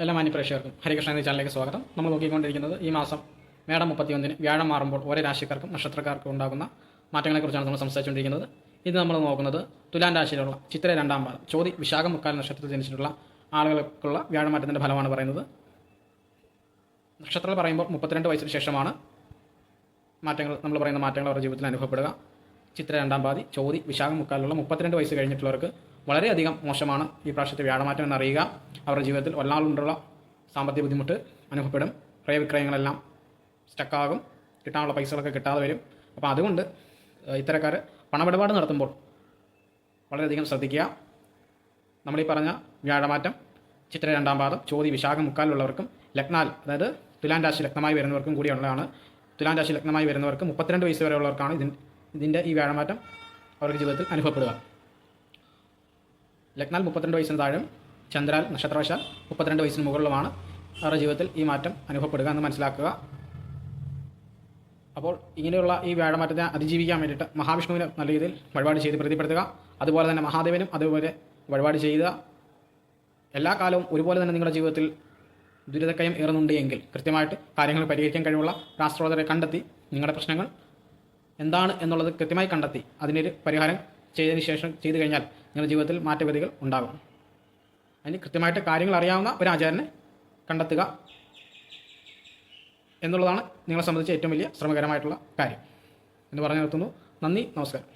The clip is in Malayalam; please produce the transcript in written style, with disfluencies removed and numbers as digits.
എല്ലാ മാന്യപ്രേക്ഷകർക്കും ഹരികൃഷ്ണ എന്ന ചാനലിലേക്ക് സ്വാഗതം. നമ്മൾ നോക്കിക്കൊണ്ടിരിക്കുന്നത് ഈ മാസം മേടം 31 വ്യാഴം മാറുമ്പോൾ ഓരോ രാശിക്കാർക്കും നക്ഷത്രക്കാർക്കും ഉണ്ടാകുന്ന മാറ്റങ്ങളെക്കുറിച്ചാണ് നമ്മൾ സംസാരിച്ചുകൊണ്ടിരിക്കുന്നത്. ഇത് നമ്മൾ നോക്കുന്നത് തുലാം രാശിയിലുള്ള ചിത്തിര 2-ാം പാദം ചോതി വിശാഖം മുക്കാൽ നക്ഷത്രത്തിൽ ജനിച്ചിട്ടുള്ള ആളുകൾക്കുള്ള വ്യാഴമാറ്റത്തിൻ്റെ ഫലമാണ് പറയുന്നത്. നക്ഷത്രങ്ങൾ പറയുമ്പോൾ 32 വയസ്സിന് ശേഷമാണ് നമ്മൾ പറയുന്ന മാറ്റങ്ങൾ അവരുടെ ജീവിതത്തിൽ അനുഭവപ്പെടുക. ചിത്തിര 2-ാം പാതി ചോതി വിശാഖം മുക്കാലുള്ള 32 വയസ്സ് കഴിഞ്ഞിട്ടുള്ളവർക്ക് വളരെയധികം മോശമാണ് ഈ പ്രാവശ്യത്തെ വ്യാഴമാറ്റം എന്നറിയുക. അവരുടെ ജീവിതത്തിൽ ഒരാളുകൊണ്ടുള്ള സാമ്പത്തിക ബുദ്ധിമുട്ട് അനുഭവപ്പെടും. ക്രയവിക്രയങ്ങളെല്ലാം സ്റ്റക്കാകും, കിട്ടാനുള്ള പൈസകളൊക്കെ കിട്ടാതെ വരും. അപ്പോൾ അതുകൊണ്ട് ഇത്തരക്കാർ പണമിടപാട് നടത്തുമ്പോൾ വളരെയധികം ശ്രദ്ധിക്കുക. നമ്മളീ പറഞ്ഞ വ്യാഴമാറ്റം ചിത്തിര 2-ാം പാദം ചോതി വിശാഖം മുക്കാലുള്ളവർക്കും ലഗ്നാൽ, അതായത് തുലാം രാശി ലഗ്നമായി വരുന്നവർക്കും കൂടിയുള്ളതാണ്. തുലാം രാശി ലഗ്നമായി വരുന്നവർക്ക് 32 വയസ്സ് വരെയുള്ളവർക്കാണ് ഇതിൻ്റെ ഈ വ്യാഴമാറ്റം അവരുടെ ജീവിതത്തിൽ അനുഭവപ്പെടുക. ലഗ്നാൽ 32 വയസ്സിന് താഴെയും ചന്ദ്രാൽ നക്ഷത്രവശാൽ 32 വയസ്സിന് മുകളിലുമാണ് അവരുടെ ജീവിതത്തിൽ ഈ മാറ്റം അനുഭവപ്പെടുക എന്ന് മനസ്സിലാക്കുക. അപ്പോൾ ഇങ്ങനെയുള്ള ഈ വ്യാഴമാറ്റത്തെ അതിജീവിക്കാൻ വേണ്ടിയിട്ട് മഹാവിഷ്ണുവിനെ നല്ല രീതിയിൽ വഴിപാട് ചെയ്ത് പ്രീതിപ്പെടുത്തുക. അതുപോലെ തന്നെ മഹാദേവനും അതുപോലെ വഴിപാട് ചെയ്യുക. എല്ലാ കാലവും ഒരുപോലെ തന്നെ നിങ്ങളുടെ ജീവിതത്തിൽ ദുരിതക്കയം ഏറുന്നുണ്ട് എങ്കിൽ കൃത്യമായിട്ട് കാര്യങ്ങൾ പരിഹരിക്കാൻ കഴിവുള്ള ആസ്ട്രോളജറെ കണ്ടെത്തി നിങ്ങളുടെ പ്രശ്നങ്ങൾ എന്താണ് എന്നുള്ളത് കൃത്യമായി കണ്ടെത്തി അതിനൊരു പരിഹാരം ചെയ്തതിന് ശേഷം ചെയ്തു കഴിഞ്ഞാൽ നിങ്ങളുടെ ജീവിതത്തിൽ മാറ്റഗതികൾ ഉണ്ടാകും. അതിന് കൃത്യമായിട്ട് കാര്യങ്ങൾ അറിയാവുന്ന ഒരു ആചാര്യനെ കണ്ടെത്തുക എന്നുള്ളതാണ് നിങ്ങളെ സംബന്ധിച്ച് ഏറ്റവും വലിയ ശ്രമകരമായിട്ടുള്ള കാര്യം എന്ന് പറഞ്ഞു നിർത്തുന്നു. നന്ദി, നമസ്കാരം.